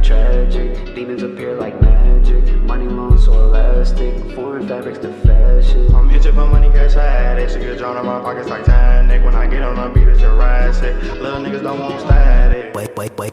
tragic. Demons appear like magic. Money long so elastic. Foreign fabrics to fashion. I'm itching for money, cash addict. See a John in my pockets Titanic. When I get on the beat, it's Jurassic. Little niggas don't want static.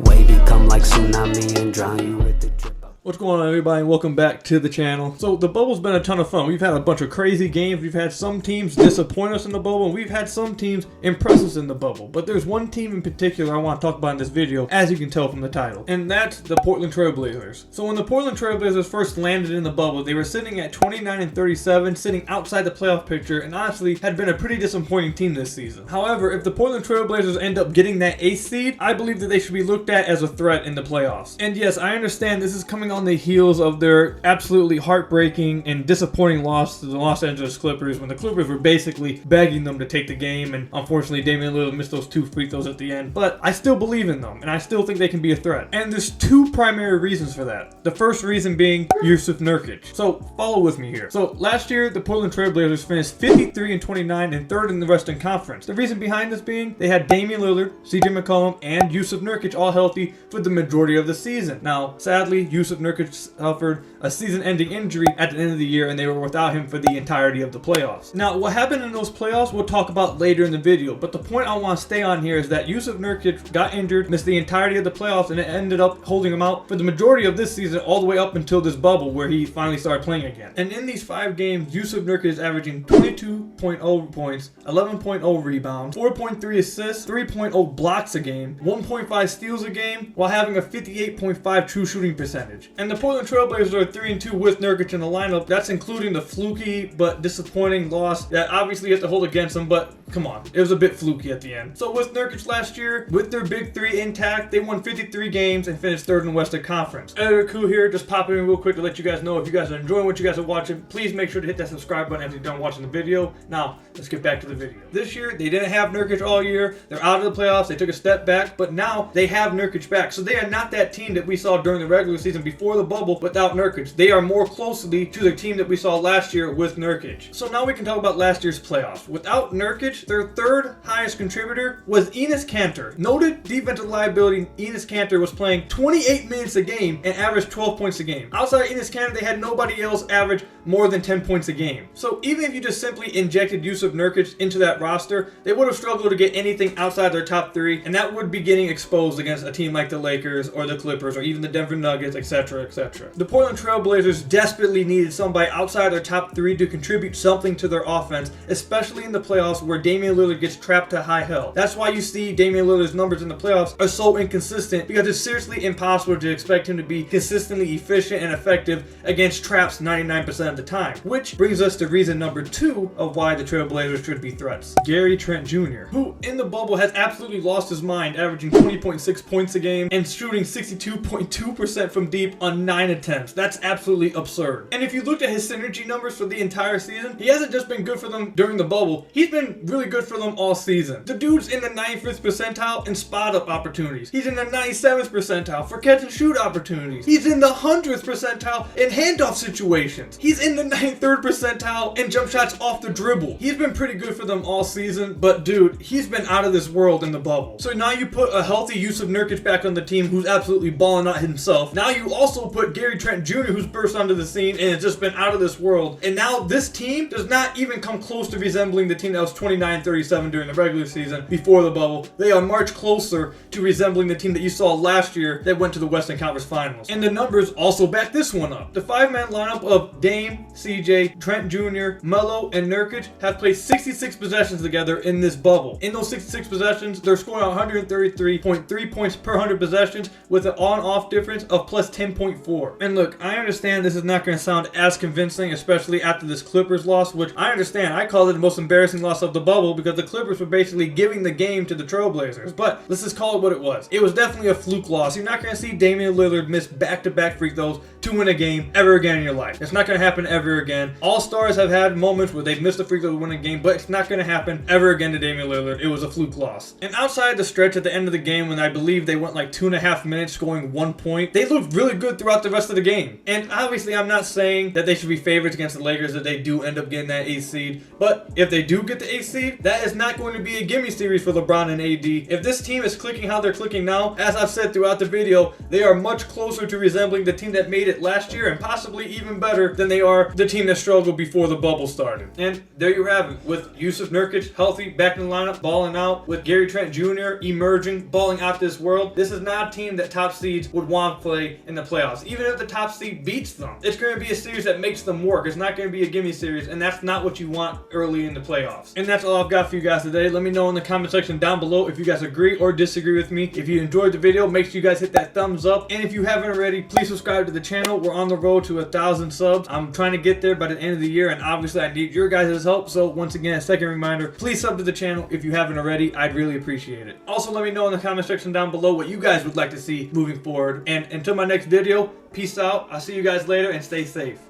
Wavy come like tsunami and drown you with the drip. What's going on, everybody, and welcome back to the channel. So the bubble's been a ton of fun. We've had a bunch of crazy games. We've had some teams disappoint us in the bubble, and we've had some teams impress us in the bubble. But there's one team in particular I want to talk about in this video, as you can tell from the title, and that's the Portland Trailblazers. So when the Portland Trailblazers first landed in the bubble, they were sitting at 29-37, sitting outside the playoff picture, and honestly had been a pretty disappointing team this season. However, if the Portland Trailblazers end up getting that 8th seed, I believe that they should be looked at as a threat in the playoffs. And yes, I understand this is coming on the heels of their absolutely heartbreaking and disappointing loss to the Los Angeles Clippers, when the Clippers were basically begging them to take the game, and unfortunately Damian Lillard missed those 2 free throws at the end. But I still believe in them, and I still think they can be a threat. And there's 2 primary reasons for that. The first reason being Nurkic. So follow with me here. So last year, the Portland Trailblazers finished 53-29 and 3rd in the Western Conference. The reason behind this being they had Damian Lillard, CJ McCollum, and Nurkic all healthy for the majority of the season. Now, sadly, Nurkic suffered a season-ending injury at the end of the year, and they were without him for the entirety of the playoffs. Now, what happened in those playoffs, we'll talk about later in the video, but the point I want to stay on here is that Nurkic got injured, missed the entirety of the playoffs, and it ended up holding him out for the majority of this season, all the way up until this bubble where he finally started playing again. And in these 5 games, Nurkic is averaging 22.0 points, 11.0 rebounds, 4.3 assists, 3.0 blocks a game, 1.5 steals a game, while having a 58.5 true shooting percentage. And the Portland Trailblazers are 3-2 with Nurkic in the lineup. That's including the fluky but disappointing loss that obviously you have to hold against them, but come on, it was a bit fluky at the end. So with Nurkic last year, with their big 3 intact, they won 53 games and finished 3rd in the Western Conference. Editor Ku here, just popping in real quick to let you guys know if you guys are enjoying what you guys are watching, please make sure to hit that subscribe button after you're done watching the video. Now, let's get back to the video. This year, they didn't have Nurkic all year. They're out of the playoffs. They took a step back, but now they have Nurkic back. So they are not that team that we saw during the regular season before the bubble without Nurkic. They are more closely to the team that we saw last year with Nurkic. So now we can talk about last year's playoffs. Without Nurkic, their 3rd highest contributor was Enes Kanter. Noted defensive liability, Enes Kanter was playing 28 minutes a game and averaged 12 points a game. Outside of Enes Kanter, they had nobody else average more than 10 points a game. So even if you just simply injected Nurkic into that roster, they would have struggled to get anything outside their top 3, and that would be getting exposed against a team like the Lakers or the Clippers or even the Denver Nuggets, etc., etc. The Portland Trailblazers desperately needed somebody outside their top 3 to contribute something to their offense, especially in the playoffs where Damian Lillard gets trapped to high hell. That's why you see Damian Lillard's numbers in the playoffs are so inconsistent, because it's seriously impossible to expect him to be consistently efficient and effective against traps 99% of the time. Which brings us to reason number 2 of why the Trailblazers should be threats. Trent Jr., who in the bubble has absolutely lost his mind, averaging 20.6 points a game and shooting 62.2% from deep on 9 attempts. That's absolutely absurd. And if you looked at his synergy numbers for the entire season, he hasn't just been good for them during the bubble, he's been really good for them all season. The dude's in the 95th percentile in spot-up opportunities. He's in the 97th percentile for catch-and-shoot opportunities. He's in the 100th percentile in handoff situations. He's in the 93rd percentile in jump shots off the dribble. He's been pretty good for them all season, but dude, he's been out of this world in the bubble. So now you put a healthy Nurkic back on the team who's absolutely balling out himself. Now you also put Trent Jr. who's burst onto the scene and has just been out of this world. And now this team does not even come close to resembling the team that was 29-37 during the regular season before the bubble. They are much closer to resembling the team that you saw last year that went to the Western Conference Finals. And the numbers also back this one up. The 5-man lineup of Dame, CJ, Trent Jr., Melo, and Nurkic have played 66 possessions together in this bubble. In those 66 possessions, they're scoring 133.3 points per 100 possessions with an on-off difference of plus 10.4. And look, I understand this is not going to sound as convincing, especially after this Clippers loss, which I understand. I called it the most embarrassing loss of the bubble because the Clippers were basically giving the game to the Trailblazers. But let's just call it what it was. It was definitely a fluke loss. You're not going to see Damian Lillard miss back-to-back free throws to win a game ever again in your life. It's not going to happen ever again. All stars have had moments where they've missed a free throw to win a game, but it's not going to happen ever again to Damian Lillard. It was a fluke loss. And outside the stretch at the end of the game when I believe they went like 2.5 minutes scoring 1 point, they looked really good throughout the rest of the game. And obviously, I'm not saying that they should be favorites against the Lakers if they do end up getting that 8th seed. But if they do get the 8th seed, that is not going to be a gimme series for LeBron and AD. If this team is clicking how they're clicking now, as I've said throughout the video, they are much closer to resembling the team that made it last year and possibly even better than they are the team that struggled before the bubble started. And there you have it, with Nurkic healthy, back in the lineup, balling out, with Gary Trent Jr. emerging, balling out this world. This is not a team that top seeds would want to play in the playoffs. Even if the top seed beats them, it's going to be a series that makes them work. It's not going to be a gimme series, and that's not what you want early in the playoffs. And that's all I've got for you guys today. Let me know in the comment section down below if you guys agree or disagree with me. If you enjoyed the video, make sure you guys hit that thumbs up. And if you haven't already, please subscribe to the channel. We're on the road to 1,000 subs. I'm trying to get there by the end of the year, and obviously I need your guys' help. So once again, a second reminder, please sub to the channel if you haven't already. I'd really appreciate it. Also, let me know in the comment section down below what you guys would like to see moving forward. And until my next video, peace out. I'll see you guys later and stay safe.